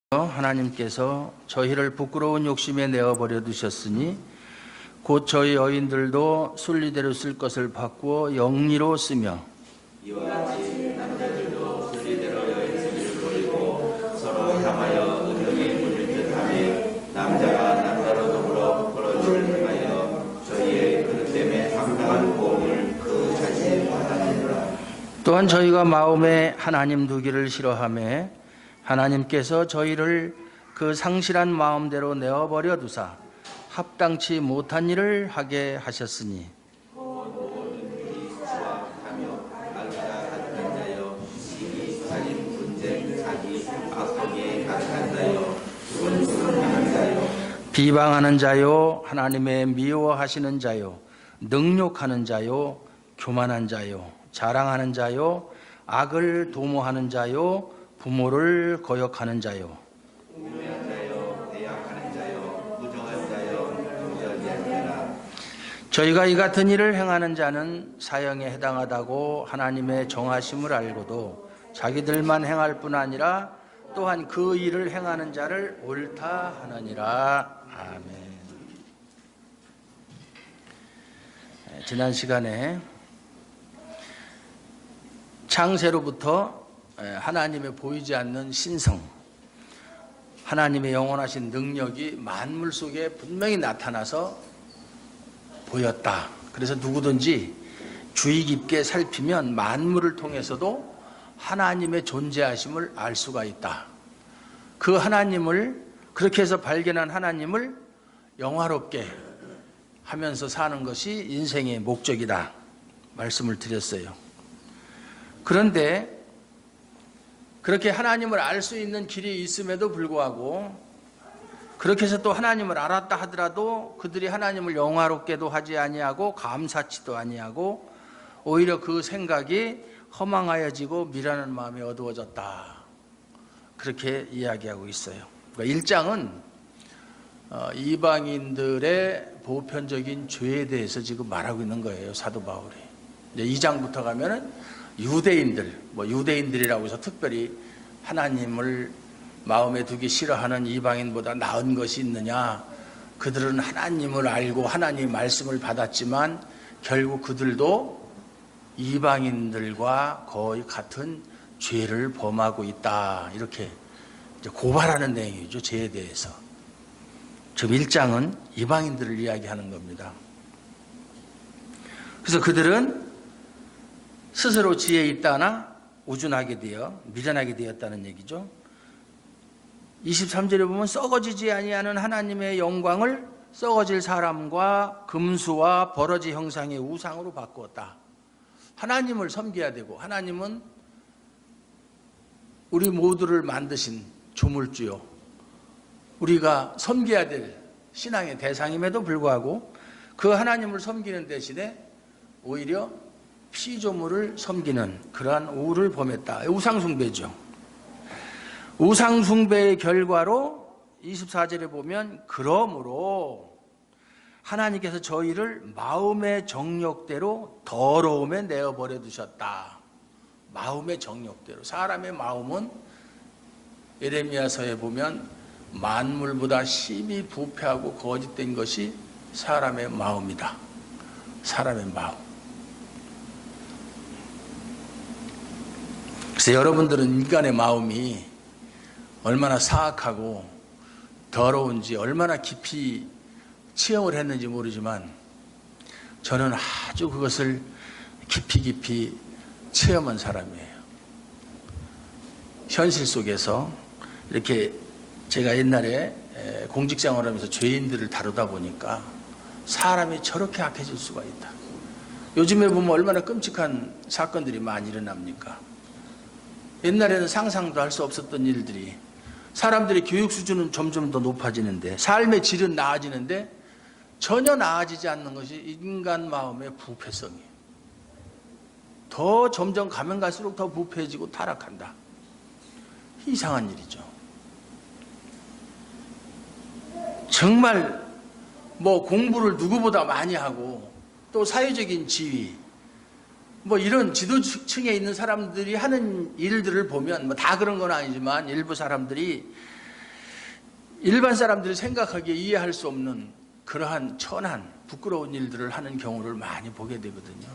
하나님께서 저희를 부끄러운 욕심에 내어버려 두셨으니 곧 저희 여인들도 순리대로 쓸 것을 바꾸어 영리로 쓰며 이와 같이 남자들도 순리대로 여인을 버리고 서로 향하여 은혜에 물릴 듯하며 남자가 남자로 더불어 벌어지를 행하여 저희의 그릇 때문에 상당한 보험을 그 자신이 받았느니라. 또한 저희가 마음에 하나님 두기를 싫어하며 하나님께서 저희를 그 상실한 마음대로 내어버려 두사 합당치 못한 일을 하게 하셨으니 비방하는 자요 하나님의 미워하시는 자요 능욕하는 자요 교만한 자요 자랑하는 자요 악을 도모하는 자요 부모를 거역하는 자요 우매한 자요 대약하는 자요 부정한 자요 정죄하지 아니하라. 저희가 이 같은 일을 행하는 자는 사형에 해당하다고 하나님의 정하심을 알고도 자기들만 행할 뿐 아니라 또한 그 일을 행하는 자를 옳다 하느니라. 아멘. 지난 시간에 창세로부터 하나님의 보이지 않는 신성, 하나님의 영원하신 능력이 만물 속에 분명히 나타나서 보였다. 그래서 누구든지 주의 깊게 살피면 만물을 통해서도 하나님의 존재하심을 알 수가 있다. 그 하나님을 그렇게 해서 발견한 하나님을 영화롭게 하면서 사는 것이 인생의 목적이다 말씀을 드렸어요. 그런데 그렇게 하나님을 알 수 있는 길이 있음에도 불구하고 그렇게 해서 또 하나님을 알았다 하더라도 그들이 하나님을 영화롭게도 하지 아니하고 감사치도 아니하고 오히려 그 생각이 허망하여지고 미련한 마음이 어두워졌다. 그렇게 이야기하고 있어요. 그러니까 1장은 이방인들의 보편적인 죄에 대해서 지금 말하고 있는 거예요. 사도 바울이. 이제 2장부터 가면은 유대인들, 유대인들이라고 해서 특별히 하나님을 마음에 두기 싫어하는 이방인보다 나은 것이 있느냐. 그들은 하나님을 알고 하나님의 말씀을 받았지만 결국 그들도 이방인들과 거의 같은 죄를 범하고 있다. 이렇게 이제 고발하는 내용이죠. 죄에 대해서. 지금 1장은 이방인들을 이야기하는 겁니다. 그래서 그들은 스스로 지혜 있다나 우준하게 되어 미련하게 되었다는 얘기죠. 23절에 보면 썩어지지 아니하는 하나님의 영광을 썩어질 사람과 금수와 버러지 형상의 우상으로 바꾸었다. 하나님을 섬겨야 되고 하나님은 우리 모두를 만드신 조물주요. 우리가 섬겨야 될 신앙의 대상임에도 불구하고 그 하나님을 섬기는 대신에 오히려 피조물을 섬기는 그러한 우를 범했다. 우상숭배죠. 우상숭배의 결과로 24절에 보면 그러므로 하나님께서 저희를 마음의 정욕대로 더러움에 내어버려 두셨다. 마음의 정욕대로. 사람의 마음은 예레미야서에 보면 만물보다 심히 부패하고 거짓된 것이 사람의 마음이다. 사람의 마음. 그래서 여러분들은 인간의 마음이 얼마나 사악하고 더러운지 얼마나 깊이 체험을 했는지 모르지만 저는 아주 그것을 깊이 체험한 사람이에요. 현실 속에서 이렇게 제가 옛날에 공직생활을 하면서 죄인들을 다루다 보니까 사람이 저렇게 악해질 수가 있다. 요즘에 보면 얼마나 끔찍한 사건들이 많이 일어납니까? 옛날에는 상상도 할 수 없었던 일들이 사람들의 교육 수준은 점점 더 높아지는데 삶의 질은 나아지는데 전혀 나아지지 않는 것이 인간 마음의 부패성이에요. 더 점점 가면 갈수록 더 부패해지고 타락한다. 이상한 일이죠. 정말 공부를 누구보다 많이 하고 또 사회적인 지위 이런 지도층에 있는 사람들이 하는 일들을 보면 다 그런 건 아니지만 일부 사람들이 일반 사람들이 생각하기에 이해할 수 없는 그러한 천한 부끄러운 일들을 하는 경우를 많이 보게 되거든요.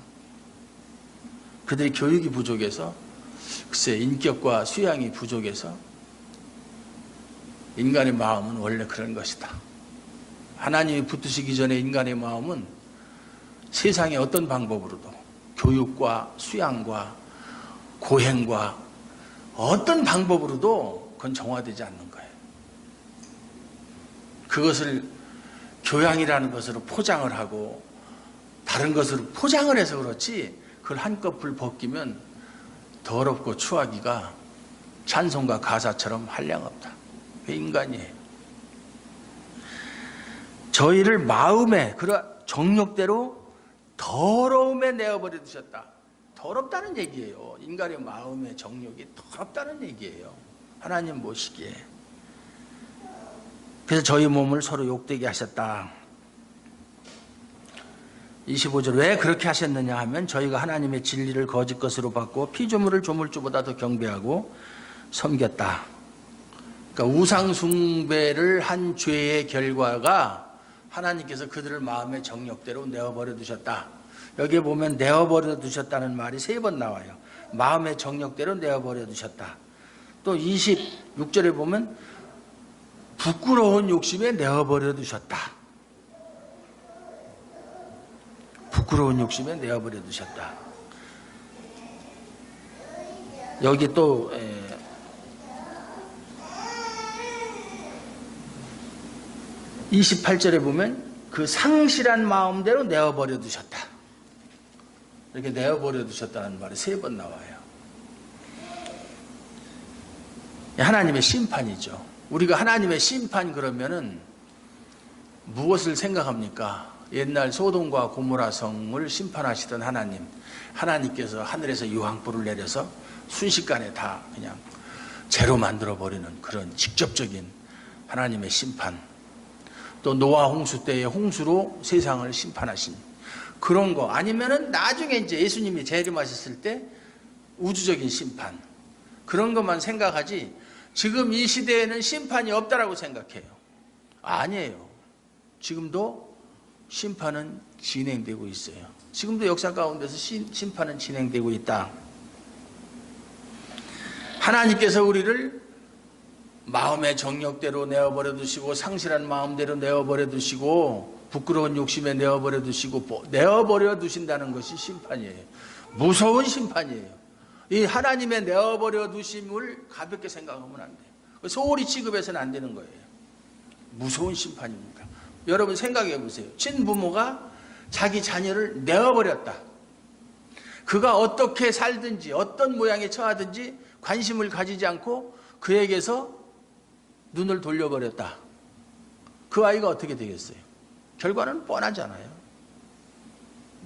그들이 교육이 부족해서, 글쎄 인격과 수양이 부족해서, 인간의 마음은 원래 그런 것이다. 하나님이 붙으시기 전에 인간의 마음은 세상의 어떤 방법으로도 교육과 수양과 고행과 어떤 방법으로도 그건 정화되지 않는 거예요. 그것을 교양이라는 것으로 포장을 하고 다른 것으로 포장을 해서 그렇지, 그걸 한꺼풀 벗기면 더럽고 추하기가 찬송가 가사처럼 한량없다. 그 인간이에요. 저희를 마음에 그런 정욕대로 더러움에 내어버려 두셨다. 더럽다는 얘기예요. 인간의 마음의 정욕이 더럽다는 얘기예요. 하나님 보시기에. 그래서 저희 몸을 서로 욕되게 하셨다. 25절 왜 그렇게 하셨느냐 하면, 저희가 하나님의 진리를 거짓 것으로 받고 피조물을 조물주보다 더 경배하고 섬겼다. 그러니까 우상 숭배를 한 죄의 결과가 하나님께서 그들을 마음의 정욕대로 내어버려 두셨다. 여기에 보면 내어버려 두셨다는 말이 3번 나와요. 마음의 정욕대로 내어버려 두셨다. 또 26절에 보면 부끄러운 욕심에 내어버려 두셨다. 부끄러운 욕심에 내어버려 두셨다. 여기 또 28절에 보면 그 상실한 마음대로 내어버려 두셨다. 이렇게 내어버려 두셨다는 말이 3번 나와요. 하나님의 심판이죠. 우리가 하나님의 심판 그러면은 무엇을 생각합니까? 옛날 소돔과 고모라 성을 심판하시던 하나님, 하나님께서 하늘에서 유황불을 내려서 순식간에 다 그냥 죄로 만들어 버리는 그런 직접적인 하나님의 심판, 또 노아 홍수 때의 홍수로 세상을 심판하신 그런 거, 아니면은 나중에 이제 예수님이 재림하셨을 때 우주적인 심판, 그런 것만 생각하지 지금 이 시대에는 심판이 없다라고 생각해요. 아니에요. 지금도 심판은 진행되고 있어요. 지금도 역사 가운데서 심판은 진행되고 있다. 하나님께서 우리를 마음의 정욕대로 내어버려 두시고, 상실한 마음대로 내어버려 두시고, 부끄러운 욕심에 내어버려 두시고, 내어버려 두신다는 것이 심판이에요. 무서운 심판이에요. 이 하나님의 내어버려 두심을 가볍게 생각하면 안 돼요. 소홀히 취급해서는 안 되는 거예요. 무서운 심판입니다. 여러분 생각해 보세요. 친부모가 자기 자녀를 내어버렸다. 그가 어떻게 살든지 어떤 모양에 처하든지 관심을 가지지 않고 그에게서 눈을 돌려버렸다. 그 아이가 어떻게 되겠어요? 결과는 뻔하잖아요.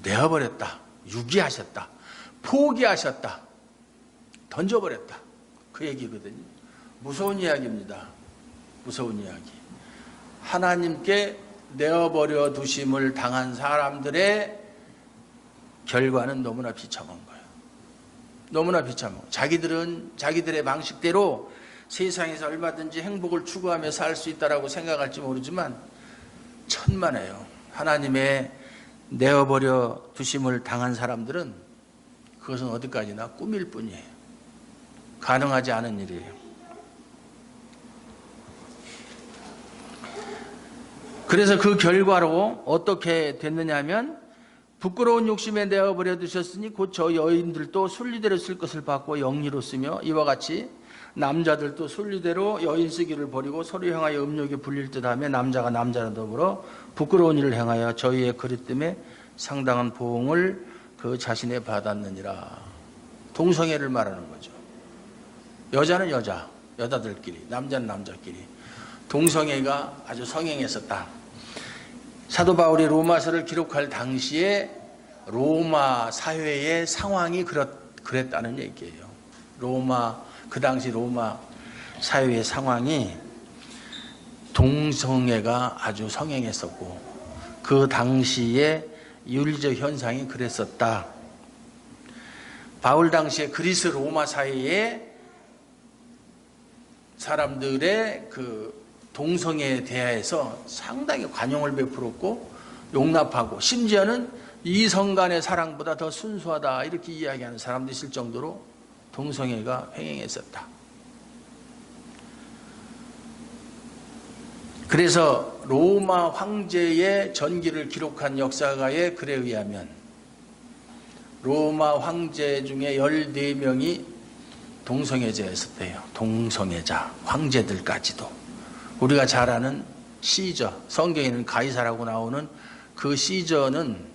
내어버렸다. 유기하셨다. 포기하셨다. 던져버렸다. 그 얘기거든요. 무서운 이야기입니다. 무서운 이야기. 하나님께 내어버려 두심을 당한 사람들의 결과는 너무나 비참한 거예요. 너무나 비참한 거예요. 자기들은 자기들의 방식대로 세상에서 얼마든지 행복을 추구하며 살 수 있다라고 생각할지 모르지만 천만에요. 하나님의 내어버려 두심을 당한 사람들은 그것은 어디까지나 꿈일 뿐이에요. 가능하지 않은 일이에요. 그래서 그 결과로 어떻게 됐느냐 하면, 부끄러운 욕심에 내어버려 두셨으니 곧 저 여인들도 순리대로 쓸 것을 받고 영리로 쓰며, 이와 같이 남자들도 순리대로 여인 쓰기를 버리고 서로 향하여 음욕에 불릴 듯하며 남자가 남자랑 더불어 부끄러운 일을 행하여 저희의 그릇 때문에 상당한 보응을 그 자신에 받았느니라. 동성애를 말하는 거죠. 여자는 여자, 여자들끼리, 남자는 남자끼리 동성애가 아주 성행했었다. 사도 바울이 로마서를 기록할 당시에 로마 사회의 상황이 그랬다는 얘기예요. 그 당시 로마 사회의 상황이 동성애가 아주 성행했었고, 그 당시에 윤리적 현상이 그랬었다. 바울 당시에 그리스 로마 사회의 사람들의 그 동성애에 대해서 상당히 관용을 베풀었고 용납하고 심지어는 이성 간의 사랑보다 더 순수하다 이렇게 이야기하는 사람도 있을 정도로 동성애가 횡행했었다. 그래서 로마 황제의 전기를 기록한 역사가의 글에 의하면 로마 황제 중에 14명이 동성애자였었대요. 동성애자, 황제들까지도. 우리가 잘 아는 시저, 성경에는 가이사라고 나오는 그 시저는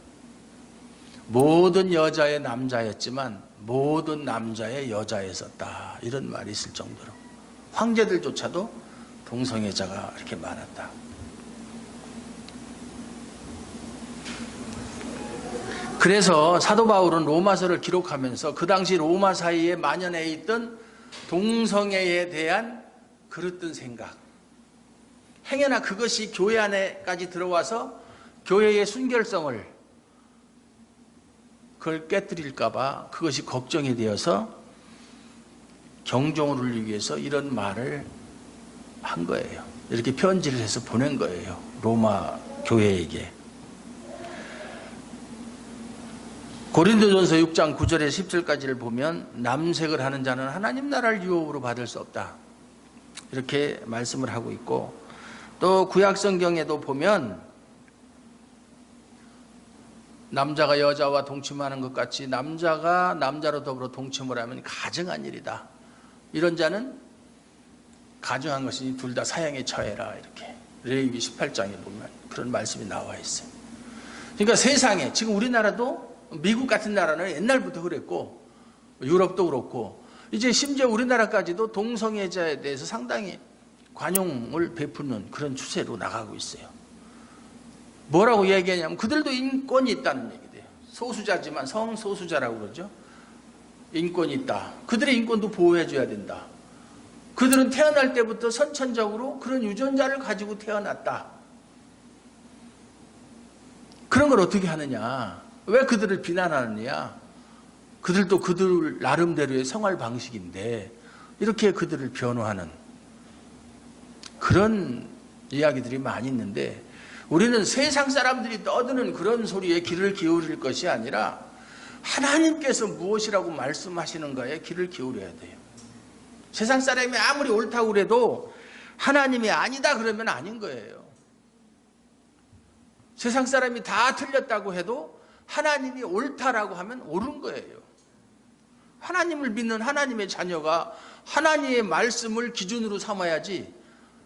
모든 여자의 남자였지만 모든 남자의 여자였었다. 이런 말이 있을 정도로 황제들조차도 동성애자가 이렇게 많았다. 그래서 사도 바울은 로마서를 기록하면서 그 당시 로마 사이에 만연해 있던 동성애에 대한 그릇된 생각, 행여나 그것이 교회 안에까지 들어와서 교회의 순결성을 그걸 깨뜨릴까 봐 그것이 걱정이 되어서 경종을 울리기 위해서 이런 말을 한 거예요. 이렇게 편지를 해서 보낸 거예요. 로마 교회에게. 고린도전서 6장 9절에 10절까지를 보면 남색을 하는 자는 하나님 나라를 유업으로 받을 수 없다. 이렇게 말씀을 하고 있고 또 구약 성경에도 보면 남자가 여자와 동침하는 것 같이 남자가 남자로 더불어 동침을 하면 가증한 일이다. 이런 자는 가증한 것이 둘 다 사형에 처해라. 이렇게 레위기 18장에 보면 그런 말씀이 나와 있어요. 그러니까 세상에 지금 우리나라도 미국 같은 나라는 옛날부터 그랬고 유럽도 그렇고 이제 심지어 우리나라까지도 동성애자에 대해서 상당히 관용을 베푸는 그런 추세로 나가고 있어요. 뭐라고 얘기하냐면 그들도 인권이 있다는 얘기돼요. 소수자지만 성소수자라고 그러죠. 인권이 있다. 그들의 인권도 보호해 줘야 된다. 그들은 태어날 때부터 선천적으로 그런 유전자를 가지고 태어났다. 그런 걸 어떻게 하느냐. 왜 그들을 비난하느냐. 그들도 그들 나름대로의 생활 방식인데 이렇게 그들을 변호하는 그런 이야기들이 많이 있는데 우리는 세상 사람들이 떠드는 그런 소리에 귀를 기울일 것이 아니라 하나님께서 무엇이라고 말씀하시는가에 귀를 기울여야 돼요. 세상 사람이 아무리 옳다고 그래도 하나님이 아니다 그러면 아닌 거예요. 세상 사람이 다 틀렸다고 해도 하나님이 옳다라고 하면 옳은 거예요. 하나님을 믿는 하나님의 자녀가 하나님의 말씀을 기준으로 삼아야지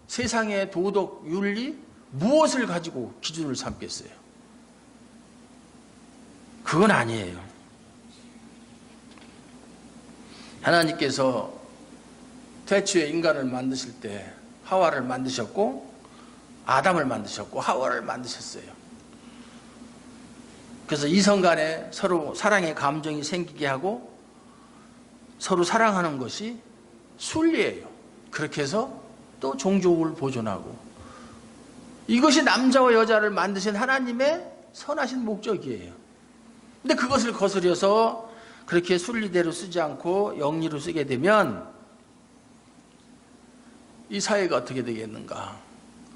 세상의 도덕, 윤리 무엇을 가지고 기준을 삼겠어요? 그건 아니에요. 하나님께서 태초에 인간을 만드실 때 하와를 만드셨고 아담을 만드셨고 하와를 만드셨어요. 그래서 이성 간에 서로 사랑의 감정이 생기게 하고 서로 사랑하는 것이 순리예요. 그렇게 해서 또 종족을 보존하고 이것이 남자와 여자를 만드신 하나님의 선하신 목적이에요. 근데 그것을 거스려서 그렇게 순리대로 쓰지 않고 영리로 쓰게 되면 이 사회가 어떻게 되겠는가?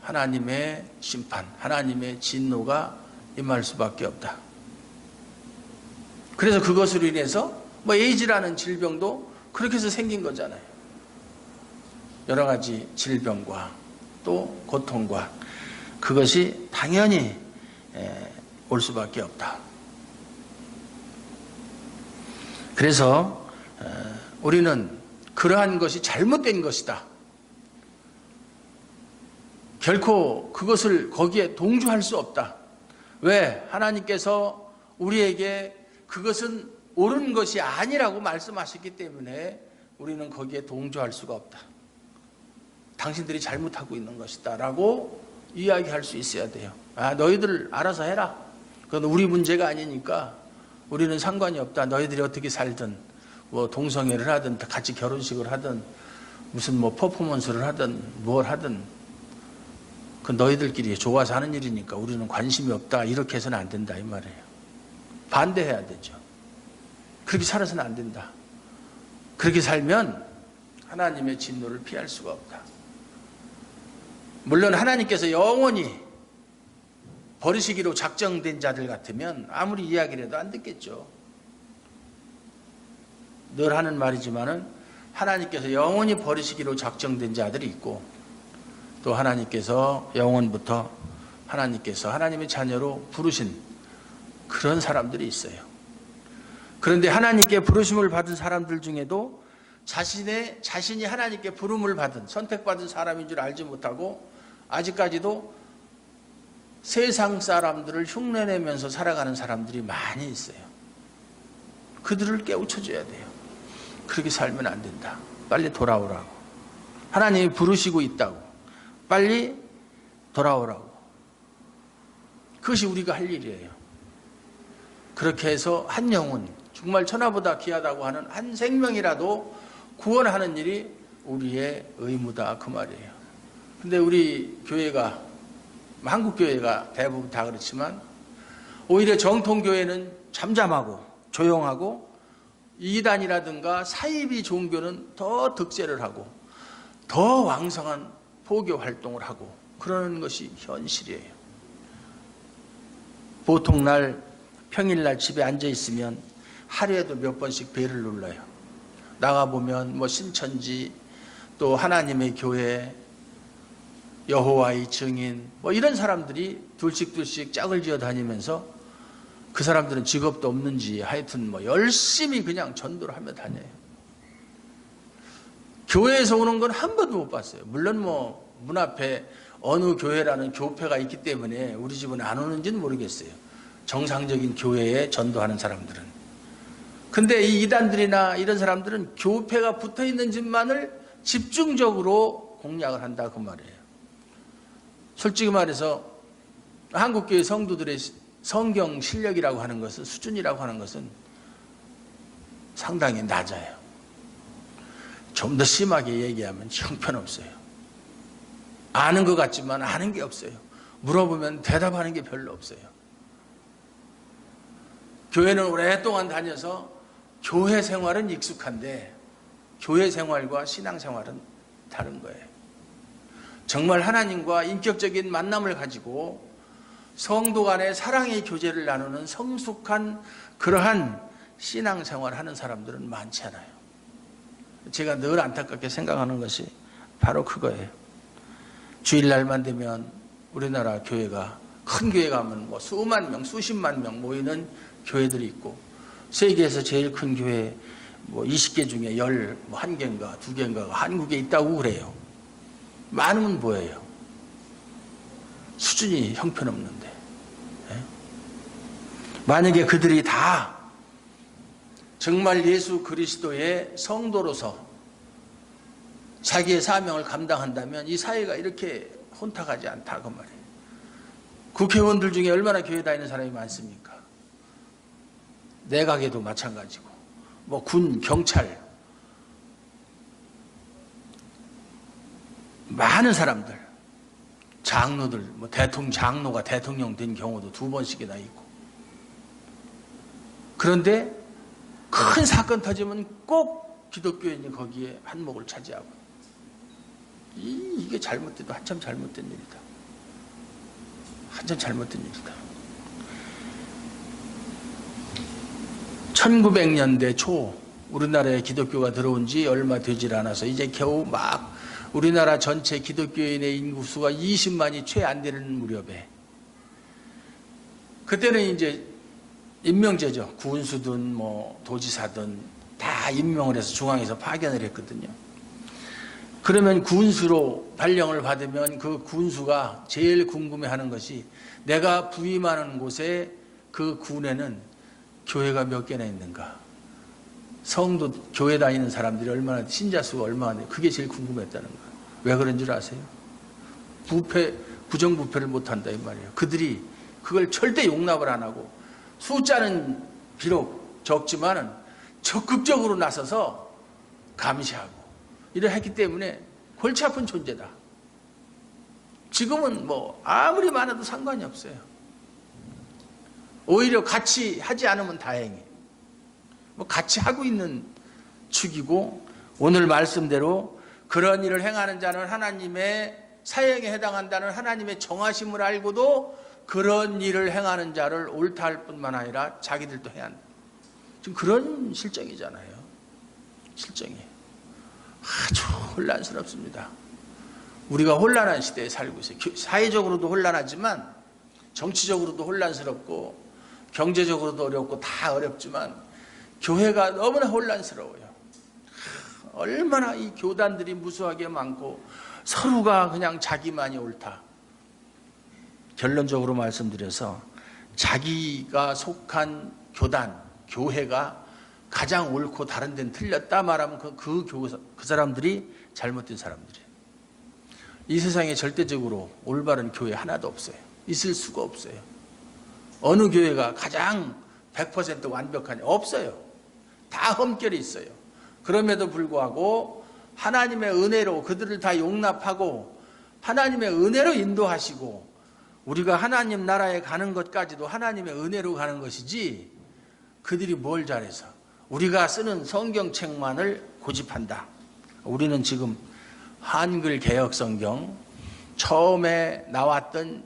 하나님의 심판, 하나님의 진노가 임할 수밖에 없다. 그래서 그것으로 인해서 에이즈라는 질병도 그렇게 해서 생긴 거잖아요. 여러 가지 질병과 또 고통과 그것이 당연히 올 수밖에 없다. 그래서 우리는 그러한 것이 잘못된 것이다. 결코 그것을 거기에 동조할 수 없다. 왜? 하나님께서 우리에게 그것은 옳은 것이 아니라고 말씀하셨기 때문에 우리는 거기에 동조할 수가 없다. 당신들이 잘못하고 있는 것이다 라고 이야기할 수 있어야 돼요. 너희들 알아서 해라. 그건 우리 문제가 아니니까 우리는 상관이 없다. 너희들이 어떻게 살든 동성애를 하든 같이 결혼식을 하든 무슨 퍼포먼스를 하든 뭘 하든 그 너희들끼리 좋아서 하는 일이니까 우리는 관심이 없다. 이렇게 해서는 안 된다 이 말이에요. 반대해야 되죠. 그렇게 살아서는 안 된다. 그렇게 살면 하나님의 진노를 피할 수가 없다. 물론 하나님께서 영원히 버리시기로 작정된 자들 같으면 아무리 이야기를 해도 안 듣겠죠. 늘 하는 말이지만은 하나님께서 영원히 버리시기로 작정된 자들이 있고, 또 하나님께서 영원부터 하나님의 자녀로 부르신 그런 사람들이 있어요. 그런데 하나님께 부르심을 받은 사람들 중에도 자신이 하나님께 부름을 받은, 선택받은 사람인 줄 알지 못하고 아직까지도 세상 사람들을 흉내내면서 살아가는 사람들이 많이 있어요. 그들을 깨우쳐줘야 돼요. 그렇게 살면 안 된다. 빨리 돌아오라고. 하나님이 부르시고 있다고. 빨리 돌아오라고. 그것이 우리가 할 일이에요. 그렇게 해서 한 영혼, 정말 천하보다 귀하다고 하는 한 생명이라도 구원하는 일이 우리의 의무다, 그 말이에요. 근데 우리 교회가, 한국 교회가 대부분 다 그렇지만 오히려 정통교회는 잠잠하고 조용하고, 이단이라든가 사이비 종교는 더 득세를 하고 더 왕성한 포교 활동을 하고 그러는 것이 현실이에요. 보통 날 평일날 집에 앉아 있으면 하루에도 몇 번씩 벨을 눌러요. 나가보면 뭐 신천지, 또 하나님의 교회, 여호와의 증인, 뭐 이런 사람들이 둘씩 짝을 지어 다니면서 그 사람들은 직업도 없는지 하여튼 뭐 열심히 그냥 전도를 하며 다녀요. 교회에서 오는 건 한 번도 못 봤어요. 물론 뭐 문 앞에 어느 교회라는 교패가 있기 때문에 우리 집은 안 오는지는 모르겠어요. 정상적인 교회에 전도하는 사람들은. 근데 이 이단들이나 이런 사람들은 교패가 붙어 있는 집만을 집중적으로 공략을 한다, 그 말이에요. 솔직히 말해서 한국교회 성도들의 성경 실력이라고 하는 것은, 수준이라고 하는 것은 상당히 낮아요. 좀 더 심하게 얘기하면 형편없어요. 아는 것 같지만 아는 게 없어요. 물어보면 대답하는 게 별로 없어요. 교회는 오랫동안 다녀서 교회 생활은 익숙한데 교회 생활과 신앙 생활은 다른 거예요. 정말 하나님과 인격적인 만남을 가지고 성도 간의 사랑의 교제를 나누는 성숙한 그러한 신앙 생활을 하는 사람들은 많지 않아요. 제가 늘 안타깝게 생각하는 것이 바로 그거예요. 주일날만 되면 우리나라 교회가, 큰 교회 가면 뭐 수만 명, 수십만 명 모이는 교회들이 있고, 세계에서 제일 큰 교회 뭐 20개 중에 1개인가 2개인가 한국에 있다고 그래요. 많으면 뭐예요? 수준이 형편없는데. 예? 만약에 그들이 다 정말 예수 그리스도의 성도로서 자기의 사명을 감당한다면 이 사회가 이렇게 혼탁하지 않다, 그 말이에요. 국회의원들 중에 얼마나 교회 다니는 사람이 많습니까? 내각에도 마찬가지고, 뭐 군, 경찰, 많은 사람들, 장로들, 뭐 장로가 대통령 된 경우도 2번씩이나 있고. 그런데 큰 사건 터지면 꼭 기독교인이 거기에 한몫을 차지하고, 이게 잘못돼도 한참 잘못된 일이다. 한참 잘못된 일이다. 1900년대 초 우리나라에 기독교가 들어온 지 얼마 되질 않아서 이제 겨우 막 우리나라 전체 기독교인의 인구수가 20만이 채 안 되는 무렵에, 그때는 이제 임명제죠. 군수든 뭐 도지사든 다 임명을 해서 중앙에서 파견을 했거든요. 그러면 군수로 발령을 받으면 그 군수가 제일 궁금해하는 것이, 내가 부임하는 곳에 그 군에는 교회가 몇 개나 있는가, 성도 교회 다니는 사람들이 얼마나, 신자 수가 얼마나 돼, 그게 제일 궁금했다는 거예요. 왜 그런 줄 아세요? 부정부패를 못한다 이 말이에요. 그들이 그걸 절대 용납을 안 하고, 숫자는 비록 적지만은 적극적으로 나서서 감시하고 이를 했기 때문에 골치 아픈 존재다. 지금은 뭐 아무리 많아도 상관이 없어요. 오히려 같이 하지 않으면 다행히, 뭐 같이 하고 있는 축이고, 오늘 말씀대로 그런 일을 행하는 자는 하나님의 사형에 해당한다는 하나님의 정하심을 알고도 그런 일을 행하는 자를 옳다 할 뿐만 아니라 자기들도 해야 한다. 지금 그런 실정이잖아요. 실정이 아주 혼란스럽습니다. 우리가 혼란한 시대에 살고 있어요. 사회적으로도 혼란하지만 정치적으로도 혼란스럽고 경제적으로도 어렵고 다 어렵지만 교회가 너무나 혼란스러워요. 얼마나 이 교단들이 무수하게 많고 서로가 그냥 자기만이 옳다. 결론적으로 말씀드려서 자기가 속한 교단, 교회가 가장 옳고 다른 데는 틀렸다 말하면 그 사람들이 잘못된 사람들이에요. 이 세상에 절대적으로 올바른 교회 하나도 없어요. 있을 수가 없어요. 어느 교회가 가장 100% 완벽하냐? 없어요. 다 흠결이 있어요. 그럼에도 불구하고 하나님의 은혜로 그들을 다 용납하고 하나님의 은혜로 인도하시고 우리가 하나님 나라에 가는 것까지도 하나님의 은혜로 가는 것이지 그들이 뭘 잘해서 우리가 쓰는 성경책만을 고집한다. 우리는 지금 한글 개혁 성경 처음에 나왔던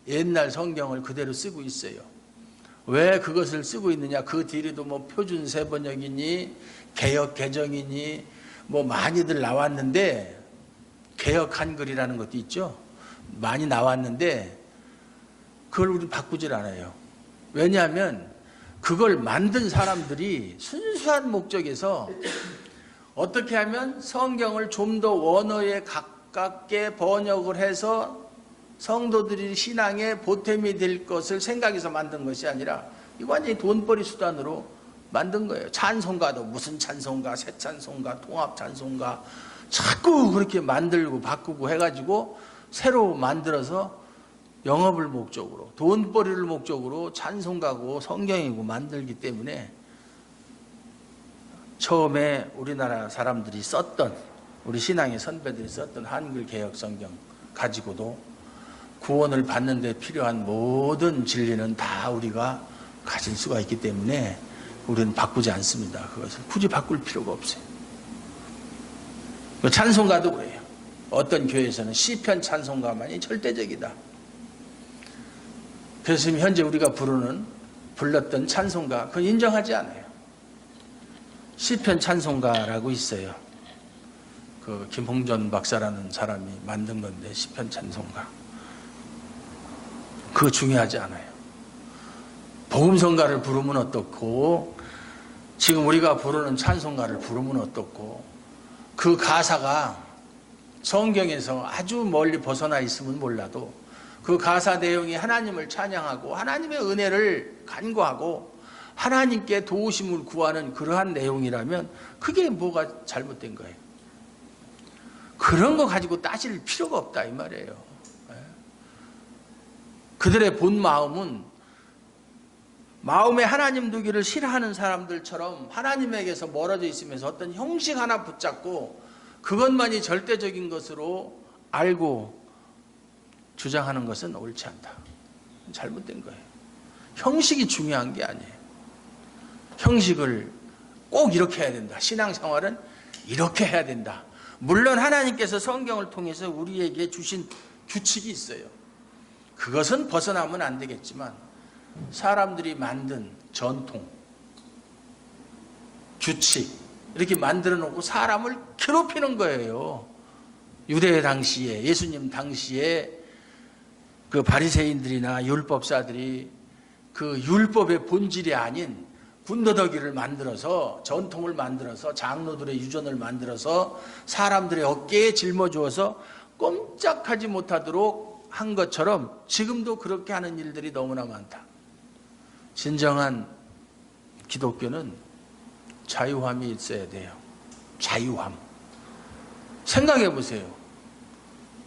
옛날 성경을 그대로 쓰고 있어요. 왜 그것을 쓰고 있느냐? 그 뒤에도 뭐 표준 세번역이니 개혁 개정이니 뭐 많이들 나왔는데 개혁 한글이라는 것도 있죠. 많이 나왔는데 그걸 우리 바꾸질 않아요. 왜냐하면 그걸 만든 사람들이 순수한 목적에서 어떻게 하면 성경을 좀 더 원어에 가깝게 번역을 해서 성도들이 신앙의 보탬이 될 것을 생각해서 만든 것이 아니라 이 완전히 돈벌이 수단으로 만든 거예요. 찬송가도 무슨 찬송가, 새 찬송가, 통합 찬송가 자꾸 그렇게 만들고 바꾸고 해가지고 새로 만들어서 영업을 목적으로 돈벌이를 목적으로 찬송가고 성경이고 만들기 때문에 처음에 우리나라 사람들이 썼던 우리 신앙의 선배들이 썼던 한글 개혁 성경 가지고도 구원을 받는 데 필요한 모든 진리는 다 우리가 가질 수가 있기 때문에 우리는 바꾸지 않습니다. 그것을 굳이 바꿀 필요가 없어요. 찬송가도 그래요. 어떤 교회에서는 시편 찬송가만이 절대적이다. 그래서 지금 현재 우리가 불렀던 찬송가 그건 인정하지 않아요. 시편 찬송가라고 있어요. 그 김홍전 박사라는 사람이 만든 건데 시편 찬송가. 그거 중요하지 않아요. 복음성가를 부르면 어떻고 지금 우리가 부르는 찬송가를 부르면 어떻고 그 가사가 성경에서 아주 멀리 벗어나 있으면 몰라도 그 가사 내용이 하나님을 찬양하고 하나님의 은혜를 간구하고 하나님께 도우심을 구하는 그러한 내용이라면 그게 뭐가 잘못된 거예요. 그런 거 가지고 따질 필요가 없다 이 말이에요. 그들의 본 마음은 마음에 하나님 두기를 싫어하는 사람들처럼 하나님에게서 멀어져 있으면서 어떤 형식 하나 붙잡고 그것만이 절대적인 것으로 알고 주장하는 것은 옳지 않다. 잘못된 거예요. 형식이 중요한 게 아니에요. 형식을 꼭 이렇게 해야 된다. 신앙생활은 이렇게 해야 된다. 물론 하나님께서 성경을 통해서 우리에게 주신 규칙이 있어요. 그것은 벗어나면 안 되겠지만 사람들이 만든 전통, 규칙 이렇게 만들어 놓고 사람을 괴롭히는 거예요. 유대 당시에 예수님 당시에 그 바리새인들이나 율법사들이 그 율법의 본질이 아닌 군더더기를 만들어서 전통을 만들어서 장로들의 유전을 만들어서 사람들의 어깨에 짊어주어서 꼼짝하지 못하도록 한 것처럼 지금도 그렇게 하는 일들이 너무나 많다. 진정한 기독교는 자유함이 있어야 돼요. 자유함. 생각해 보세요.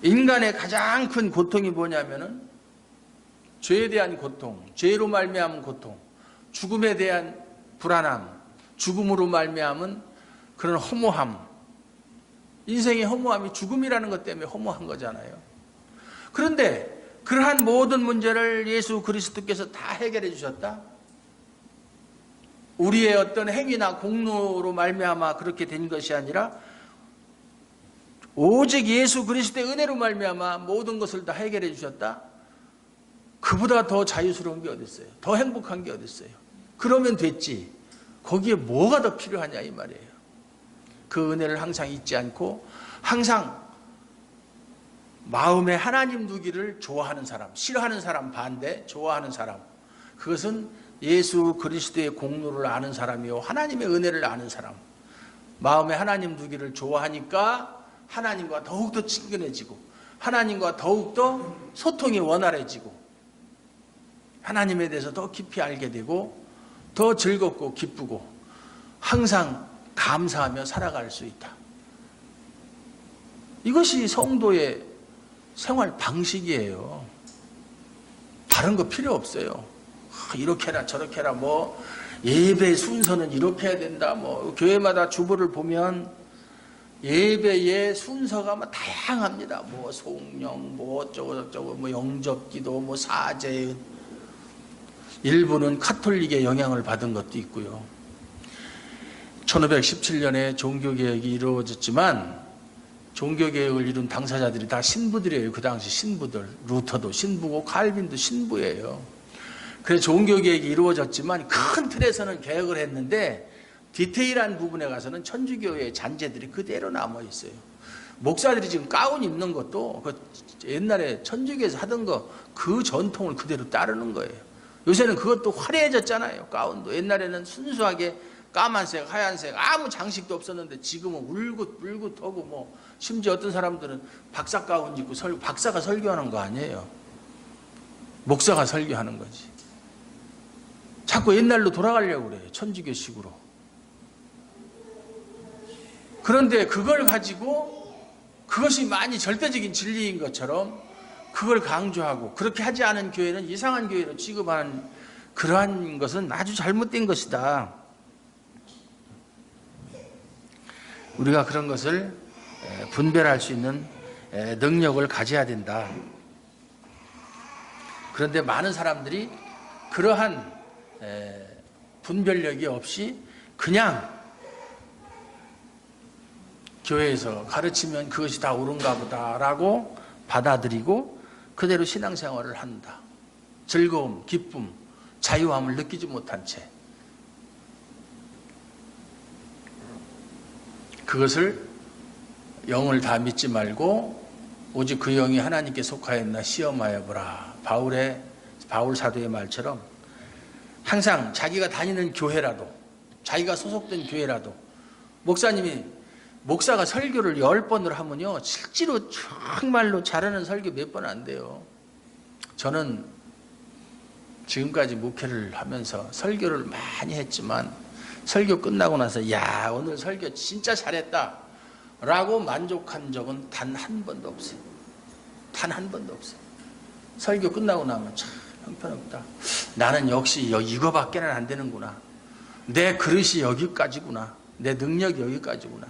인간의 가장 큰 고통이 뭐냐면은 죄에 대한 고통, 죄로 말미암은 고통, 죽음에 대한 불안함, 죽음으로 말미암은 그런 허무함. 인생의 허무함이 죽음이라는 것 때문에 허무한 거잖아요. 그런데 그러한 모든 문제를 예수 그리스도께서 다 해결해 주셨다. 우리의 어떤 행위나 공로로 말미암아 그렇게 된 것이 아니라 오직 예수 그리스도의 은혜로 말미암아 모든 것을 다 해결해 주셨다. 그보다 더 자유스러운 게 어디 있어요? 더 행복한 게 어디 있어요? 그러면 됐지. 거기에 뭐가 더 필요하냐 이 말이에요. 그 은혜를 항상 잊지 않고 항상 마음에 하나님 두기를 좋아하는 사람, 싫어하는 사람 반대, 좋아하는 사람. 그것은 예수 그리스도의 공로를 아는 사람이요 하나님의 은혜를 아는 사람. 마음에 하나님 두기를 좋아하니까 하나님과 더욱더 친근해지고 하나님과 더욱더 소통이 원활해지고 하나님에 대해서 더 깊이 알게 되고 더 즐겁고 기쁘고 항상 감사하며 살아갈 수 있다. 이것이 성도의 생활 방식이에요. 다른 거 필요 없어요. 이렇게 해라 저렇게 해라 뭐 예배 순서는 이렇게 해야 된다. 뭐 교회마다 주보를 보면 예배의 순서가 뭐 다양합니다. 뭐 송영 뭐 어쩌고 뭐 영접기도 뭐 사제 일부는 카톨릭의 영향을 받은 것도 있고요. 1517년에 종교개혁이 이루어졌지만 종교개혁을 이룬 당사자들이 다 신부들이에요. 그 당시 신부들. 루터도 신부고 칼빈도 신부예요. 그래서 종교개혁이 이루어졌지만 큰 틀에서는 개혁을 했는데 디테일한 부분에 가서는 천주교의 잔재들이 그대로 남아있어요. 목사들이 지금 가운 입는 것도 그 옛날에 천주교에서 하던 거 그 전통을 그대로 따르는 거예요. 요새는 그것도 화려해졌잖아요. 가운도. 옛날에는 순수하게 까만색, 하얀색 아무 장식도 없었는데 지금은 울긋불긋하고 뭐 심지어 어떤 사람들은 박사 가운 입고 박사가 설교하는 거 아니에요. 목사가 설교하는 거지. 자꾸 옛날로 돌아가려고 그래요. 천주교식으로. 그런데 그걸 가지고 그것이 많이 절대적인 진리인 것처럼 그걸 강조하고 그렇게 하지 않은 교회는 이상한 교회로 취급하는 그러한 것은 아주 잘못된 것이다. 우리가 그런 것을 분별할 수 있는 능력을 가져야 된다. 그런데 많은 사람들이 그러한 분별력이 없이 그냥 교회에서 가르치면 그것이 다 옳은가 보다라고 받아들이고 그대로 신앙생활을 한다. 즐거움, 기쁨, 자유함을 느끼지 못한 채 그것을 영을 다 믿지 말고 오직 그 영이 하나님께 속하였나 시험하여 보라. 바울 사도의 말처럼 항상 자기가 다니는 교회라도 자기가 소속된 교회라도 목사가 설교를 10번을 하면요 실제로 정말로 잘하는 설교 몇 번 안 돼요. 저는 지금까지 목회를 하면서 설교를 많이 했지만 설교 끝나고 나서 야 오늘 설교 진짜 잘했다 라고 만족한 적은 단 한 번도 없어요. 단 한 번도 없어요. 설교 끝나고 나면 참 형편없다. 나는 역시 이거밖에는 안 되는구나. 내 그릇이 여기까지구나. 내 능력이 여기까지구나.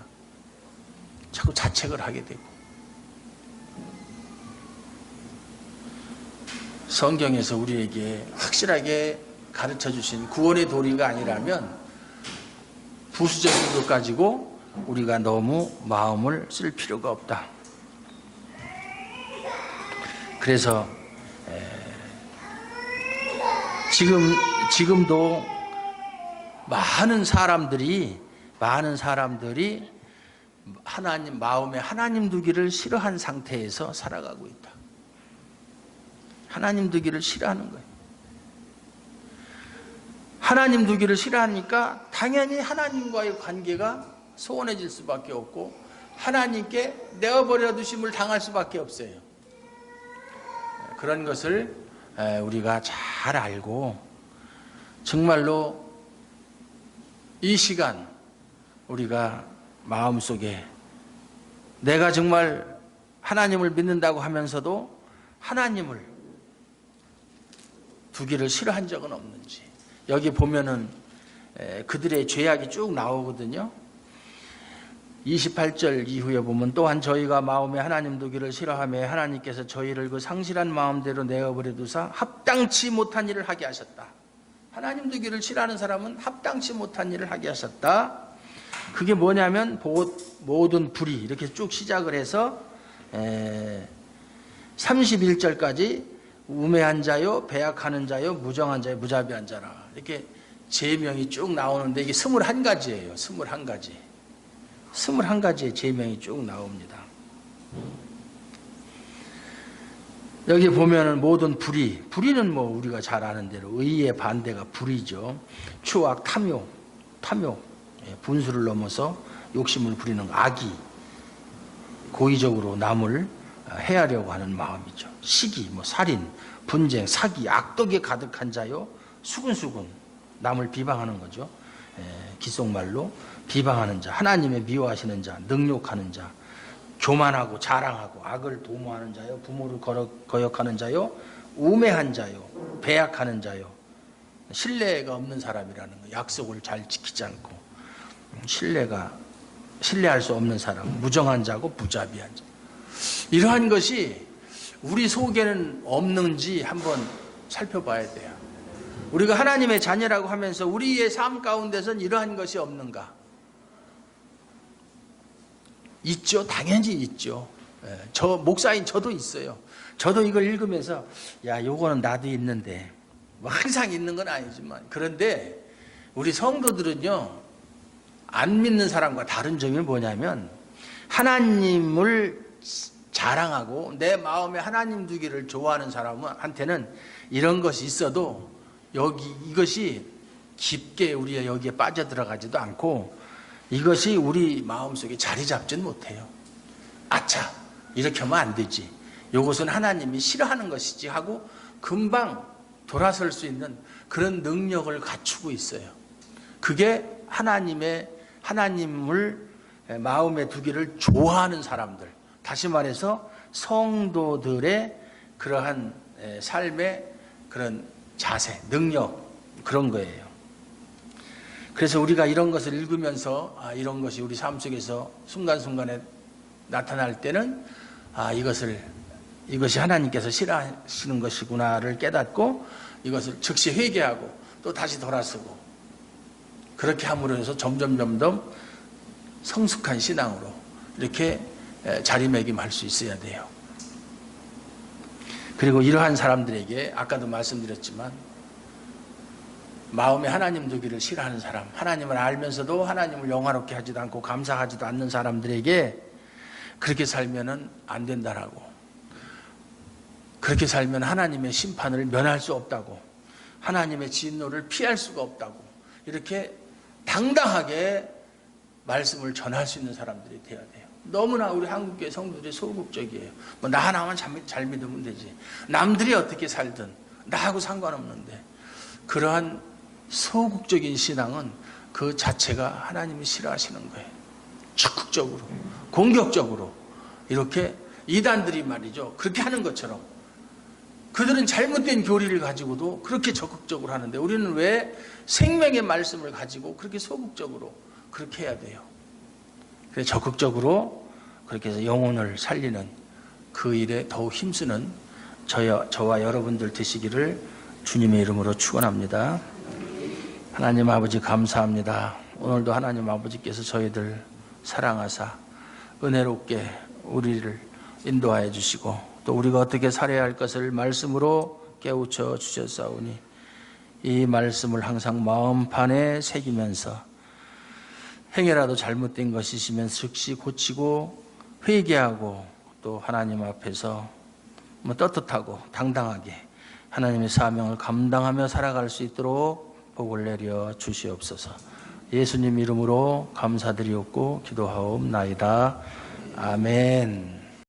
자꾸 자책을 하게 되고. 성경에서 우리에게 확실하게 가르쳐 주신 구원의 도리가 아니라면 부수적인 것 가지고 우리가 너무 마음을 쓸 필요가 없다. 그래서 지금도 많은 사람들이 하나님 마음에 하나님 두기를 싫어한 상태에서 살아가고 있다. 하나님 두기를 싫어하는 거예요. 하나님 두기를 싫어하니까 당연히 하나님과의 관계가 소원해질 수밖에 없고 하나님께 내어버려 두심을 당할 수밖에 없어요. 그런 것을 우리가 잘 알고 정말로 이 시간 우리가 마음속에 내가 정말 하나님을 믿는다고 하면서도 하나님을 두기를 싫어한 적은 없는지. 여기 보면은 그들의 죄악이 쭉 나오거든요. 28절 이후에 보면 또한 저희가 마음에 하나님 두기를 싫어하며 하나님께서 저희를 그 상실한 마음대로 내어버려 두사 합당치 못한 일을 하게 하셨다. 하나님 두기를 싫어하는 사람은 합당치 못한 일을 하게 하셨다. 그게 뭐냐면 모든 불의 이렇게 쭉 시작을 해서 31절까지 우매한 자요, 배약하는 자요, 무정한 자요, 무자비한 자라. 이렇게 제명이 쭉 나오는데 이게 21가지예요. 21가지. 21가지의 제명이 쭉 나옵니다. 여기 보면은 모든 불의는 뭐 우리가 잘 아는 대로 의의 반대가 불의죠. 추악, 탐욕, 분수를 넘어서 욕심을 부리는 악이 고의적으로 남을 해하려고 하는 마음이죠. 시기, 살인, 분쟁, 사기, 악독에 가득한 자요, 수근수근 남을 비방하는 거죠. 귓속말로 비방하는 자, 하나님의 미워하시는 자, 능욕하는 자, 교만하고 자랑하고 악을 도모하는 자요, 부모를 거역하는 자요, 우매한 자요, 배약하는 자요, 신뢰가 없는 사람이라는 거, 약속을 잘 지키지 않고 신뢰할 수 없는 사람, 무정한 자고 무자비한 자. 이러한 것이 우리 속에는 없는지 한번 살펴봐야 돼요. 우리가 하나님의 자녀라고 하면서 우리의 삶 가운데선 이러한 것이 없는가? 있죠. 당연히 있죠. 저 목사인 저도 있어요. 저도 이걸 읽으면서 요거는 나도 있는데 항상 있는 건 아니지만, 그런데 우리 성도들은요, 안 믿는 사람과 다른 점이 뭐냐면 하나님을 자랑하고 내 마음에 하나님 두기를 좋아하는 사람한테는 이런 것이 있어도 이것이 깊게 우리가 여기에 빠져들어가지도 않고 이것이 우리 마음속에 자리 잡지는 못해요. 아차, 이렇게 하면 안 되지. 이것은 하나님이 싫어하는 것이지 하고 금방 돌아설 수 있는 그런 능력을 갖추고 있어요. 그게 하나님을 마음에 두기를 좋아하는 사람들, 다시 말해서 성도들의 그러한 삶의 그런 자세, 능력, 그런 거예요. 그래서 우리가 이런 것을 읽으면서 이런 것이 우리 삶 속에서 순간순간에 나타날 때는 이것이 하나님께서 싫어하시는 것이구나를 깨닫고 이것을 즉시 회개하고 또 다시 돌아서고, 그렇게 함으로 해서 점점 성숙한 신앙으로 이렇게 자리매김할 수 있어야 돼요. 그리고 이러한 사람들에게 아까도 말씀드렸지만 마음에 하나님 두기를 싫어하는 사람, 하나님을 알면서도 하나님을 영화롭게 하지도 않고 감사하지도 않는 사람들에게 그렇게 살면은 안 된다라고, 그렇게 살면 하나님의 심판을 면할 수 없다고, 하나님의 진노를 피할 수가 없다고, 이렇게 당당하게 말씀을 전할 수 있는 사람들이 돼야 돼요. 너무나 우리 한국교회 성도들이 소극적이에요. 나 하나만 잘 믿으면 되지, 남들이 어떻게 살든 나하고 상관없는데, 그러한 소극적인 신앙은 그 자체가 하나님이 싫어하시는 거예요. 적극적으로, 공격적으로 이렇게 이단들이 말이죠, 그렇게 하는 것처럼 그들은 잘못된 교리를 가지고도 그렇게 적극적으로 하는데, 우리는 왜 생명의 말씀을 가지고 그렇게 소극적으로 그렇게 해야 돼요? 그래서 적극적으로 그렇게 해서 영혼을 살리는 그 일에 더욱 힘쓰는 저와 여러분들 되시기를 주님의 이름으로 축원합니다. 하나님 아버지 감사합니다. 오늘도 하나님 아버지께서 저희들 사랑하사 은혜롭게 우리를 인도하여 주시고 또 우리가 어떻게 살아야 할 것을 말씀으로 깨우쳐 주셨사오니 이 말씀을 항상 마음판에 새기면서 행여라도 잘못된 것이 있으면 즉시 고치고 회개하고 또 하나님 앞에서 떳떳하고 당당하게 하나님의 사명을 감당하며 살아갈 수 있도록 복을 내려 주시옵소서. 예수님 이름으로 감사드리옵고 기도하옵나이다. 아멘.